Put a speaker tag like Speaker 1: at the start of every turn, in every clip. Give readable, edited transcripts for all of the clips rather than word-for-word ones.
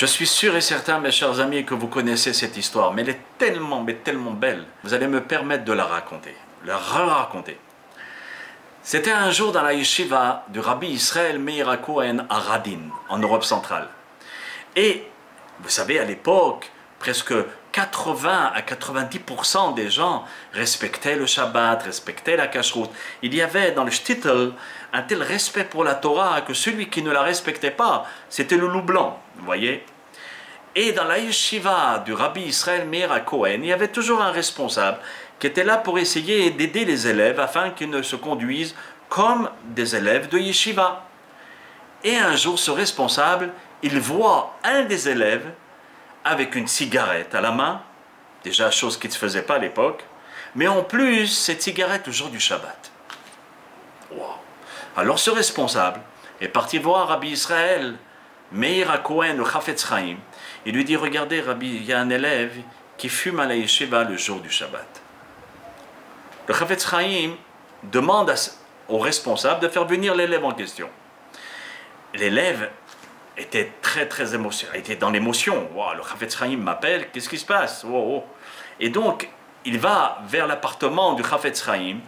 Speaker 1: Je suis sûr et certain, mes chers amis, que vous connaissez cette histoire, mais elle est tellement, mais tellement belle. Vous allez me permettre de la raconter, la re-raconter. C'était un jour dans la yeshiva du Rabbi Israël Meir HaKohen à Radin, en Europe centrale. Et, vous savez, à l'époque, presque 80 à 90% des gens respectaient le Shabbat, respectaient la Kashrut. Il y avait dans le Shtetl un tel respect pour la Torah que celui qui ne la respectait pas, c'était le loup blanc, vous voyez. Et dans la yeshiva du Rabbi Israël Meir HaKohen, il y avait toujours un responsable qui était là pour essayer d'aider les élèves afin qu'ils ne se conduisent comme des élèves de yeshiva. Et un jour, ce responsable, il voit un des élèves avec une cigarette à la main, déjà chose qui ne se faisait pas à l'époque, mais en plus, cette cigarette le jour du Shabbat. Wow. Alors ce responsable est parti voir Rabbi Israël Meir HaKohen, le Chafetz Chaim. Il lui dit, regardez Rabbi, il y a un élève qui fume à la yeshiva le jour du Shabbat. Le Chafetz Chaim demande au responsable de faire venir l'élève en question. L'élève était très émotionnel, était dans l'émotion. Wow, le Chafetz Chaim m'appelle, qu'est-ce qui se passe? Wow. Et donc, il va vers l'appartement du Chafetz Chaim,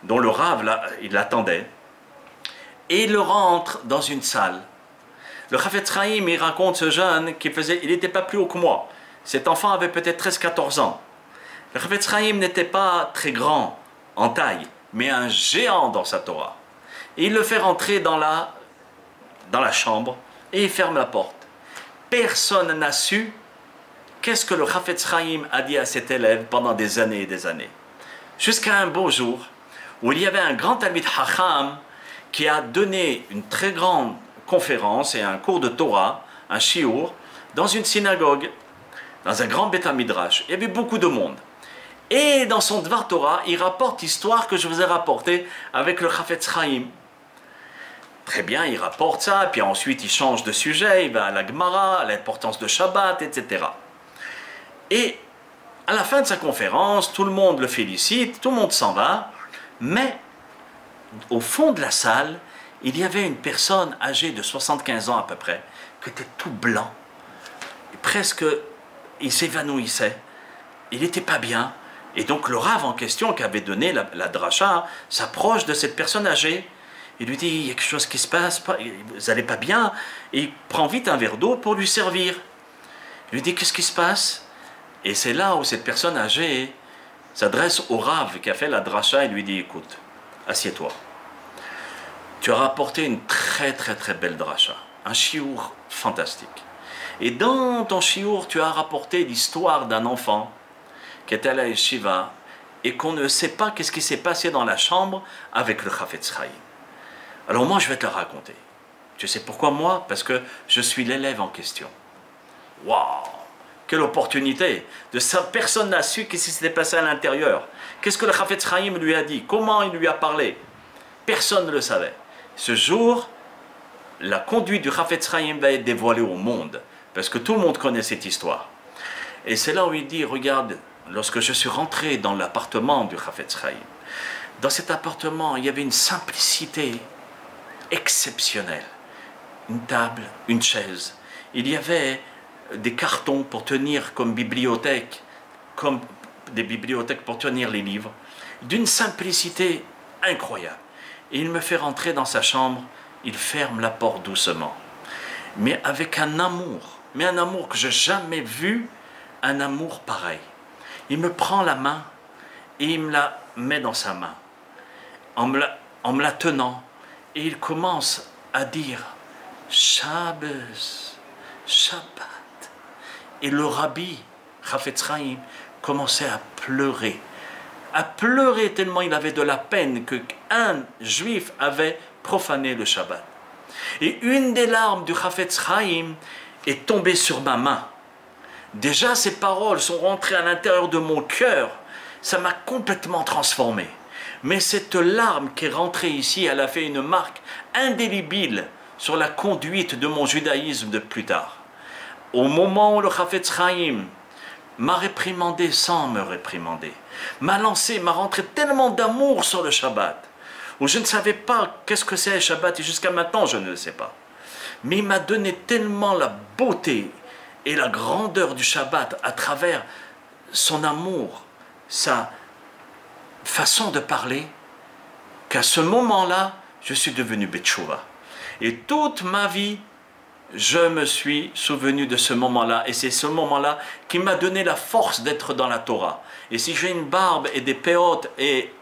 Speaker 1: dont le Rav, là, il l'attendait, et il rentre dans une salle. Le Chafetz Chaim, il raconte ce jeune il n'était pas plus haut que moi. Cet enfant avait peut-être 13-14 ans. Le Chafetz Chaim n'était pas très grand en taille, mais un géant dans sa Torah. Et il le fait rentrer dans la chambre et il ferme la porte. Personne n'a su qu'est-ce que le Chafetz Chaim a dit à cet élève pendant des années et des années. Jusqu'à un beau jour où il y avait un grand Talmid Chacham qui a donné une très grande conférence et un cours de Torah, un shiur, dans une synagogue, dans un grand Beth Midrash. Il y avait beaucoup de monde. Et dans son Dvar Torah, il rapporte l'histoire que je vous ai rapportée avec le Chafetz Chaim. Très bien, il rapporte ça, puis ensuite il change de sujet, il va à la Gemara, à l'importance de Shabbat, etc. Et à la fin de sa conférence, tout le monde le félicite, tout le monde s'en va, mais au fond de la salle, il y avait une personne âgée de 75 ans à peu près, qui était tout blanc, et presque, il s'évanouissait, il n'était pas bien. Et donc le Rav en question qui avait donné la dracha s'approche de cette personne âgée. Il lui dit, il y a quelque chose qui se passe, vous n'allez pas bien. Et il prend vite un verre d'eau pour lui servir. Il lui dit, qu'est-ce qui se passe? Et c'est là où cette personne âgée s'adresse au Rav qui a fait la dracha et lui dit, écoute, assieds-toi. Tu as rapporté une très belle dracha, un chiour fantastique. Et dans ton chiour, tu as rapporté l'histoire d'un enfant qui était à la yeshiva et qu'on ne sait pas qu'est-ce qui s'est passé dans la chambre avec le Chafetz Chaim. Alors moi, je vais te la raconter. Tu sais pourquoi moi? Parce que je suis l'élève en question. Waouh! Quelle opportunité! Personne n'a su qu'est-ce qui s'était passé à l'intérieur. Qu'est-ce que le Chafetz Chaim lui a dit? Comment il lui a parlé? Personne ne le savait. Ce jour, la conduite du Chafetz Chaim va être dévoilée au monde, parce que tout le monde connaît cette histoire. Et c'est là où il dit, regarde, lorsque je suis rentré dans l'appartement du Chafetz Chaim, dans cet appartement, il y avait une simplicité exceptionnelle. Une table, une chaise. Il y avait des cartons pour tenir comme bibliothèque, comme des bibliothèques pour tenir les livres, d'une simplicité incroyable. Et il me fait rentrer dans sa chambre, il ferme la porte doucement, mais avec un amour, mais un amour que je n'ai jamais vu, un amour pareil. Il me prend la main et il me la met dans sa main, en me la tenant, et il commence à dire Shabbos, Shabbat. Et le rabbi, Chafetz Chaim, commençait à pleurer tellement il avait de la peine qu'un juif avait profané le Shabbat. Et une des larmes du Chafetz Chaim est tombée sur ma main. Déjà, ces paroles sont rentrées à l'intérieur de mon cœur. Ça m'a complètement transformé. Mais cette larme qui est rentrée ici, elle a fait une marque indélébile sur la conduite de mon judaïsme de plus tard. Au moment où le Chafetz Chaim m'a réprimandé sans me réprimander, m'a rentré tellement d'amour sur le Shabbat, où je ne savais pas qu'est-ce que c'est le Shabbat, et jusqu'à maintenant je ne le sais pas. Mais il m'a donné tellement la beauté, et la grandeur du Shabbat à travers son amour, sa façon de parler, qu'à ce moment-là, je suis devenu Betchouva. Et toute ma vie, je me suis souvenu de ce moment-là. Et c'est ce moment-là qui m'a donné la force d'être dans la Torah. Et si j'ai une barbe et des péotes et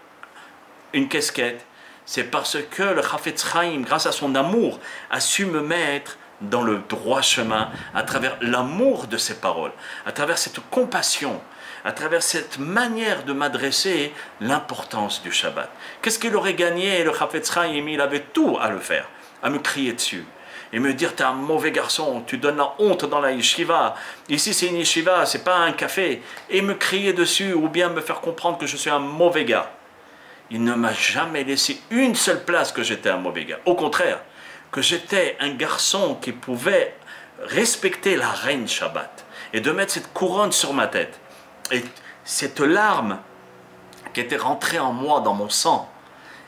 Speaker 1: une casquette, c'est parce que le Chafetz Chaim, grâce à son amour, a su me mettre dans le droit chemin à travers l'amour de ses paroles, à travers cette compassion, à travers cette manière de m'adresser, l'importance du Shabbat. Qu'est-ce qu'il aurait gagné, le Chafetz Chaim? Il avait tout à le faire, à me crier dessus et me dire: t'es un mauvais garçon, tu donnes la honte dans la yeshiva, ici c'est une yeshiva, c'est pas un café, et me crier dessus ou bien me faire comprendre que je suis un mauvais gars. Il ne m'a jamais laissé une seule place que j'étais un mauvais gars. Au contraire, que j'étais un garçon qui pouvait respecter la reine Shabbat et de mettre cette couronne sur ma tête. Et cette larme qui était rentrée en moi, dans mon sang,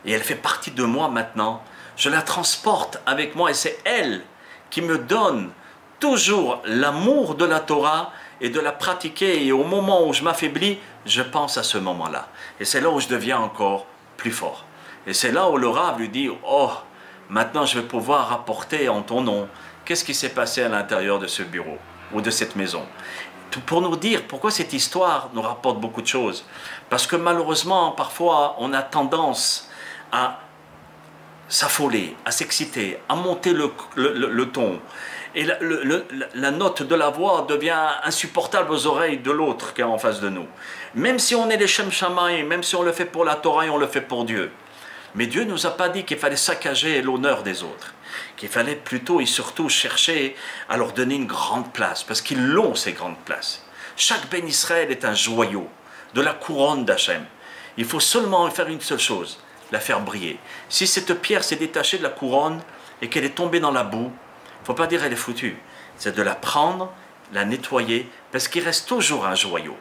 Speaker 1: et elle fait partie de moi maintenant, je la transporte avec moi et c'est elle qui me donne toujours l'amour de la Torah et de la pratiquer. Et au moment où je m'affaiblis, je pense à ce moment-là. Et c'est là où je deviens encore plus fort. Et c'est là où le Rav lui dit: oh, maintenant je vais pouvoir rapporter en ton nom qu'est-ce qui s'est passé à l'intérieur de ce bureau ou de cette maison. Tout pour nous dire pourquoi cette histoire nous rapporte beaucoup de choses. Parce que malheureusement, parfois, on a tendance à s'affoler, à s'exciter, à monter le ton. Et la note de la voix devient insupportable aux oreilles de l'autre qui est en face de nous. Même si on est les Shem Shamaï, même si on le fait pour la Torah et on le fait pour Dieu. Mais Dieu ne nous a pas dit qu'il fallait saccager l'honneur des autres. Qu'il fallait plutôt et surtout chercher à leur donner une grande place. Parce qu'ils l'ont, ces grandes places. Chaque Ben Israël est un joyau de la couronne d'Hachem. Il faut seulement faire une seule chose: la faire briller. Si cette pierre s'est détachée de la couronne et qu'elle est tombée dans la boue, il ne faut pas dire elle est foutue. C'est de la prendre, la nettoyer, parce qu'il reste toujours un joyau.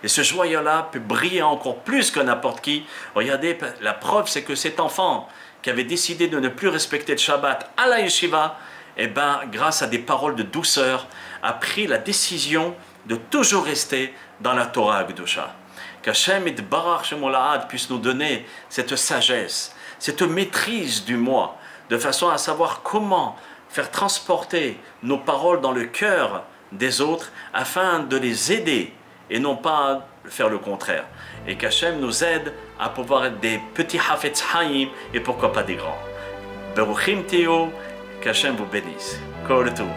Speaker 1: Et ce joyau-là peut briller encore plus que n'importe qui. Regardez, la preuve, c'est que cet enfant qui avait décidé de ne plus respecter le Shabbat à la yeshiva, eh ben, grâce à des paroles de douceur, a pris la décision de toujours rester dans la Torah Akdosha. Qu'Hachem et Barach Shemolahad puissent nous donner cette sagesse, cette maîtrise du moi, de façon à savoir comment faire transporter nos paroles dans le cœur des autres afin de les aider et non pas faire le contraire. Et qu'Hachem nous aide à pouvoir être des petits Hafetz Haïm et pourquoi pas des grands. Beruchim Teo, qu'Hachem vous bénisse. Kol Tov.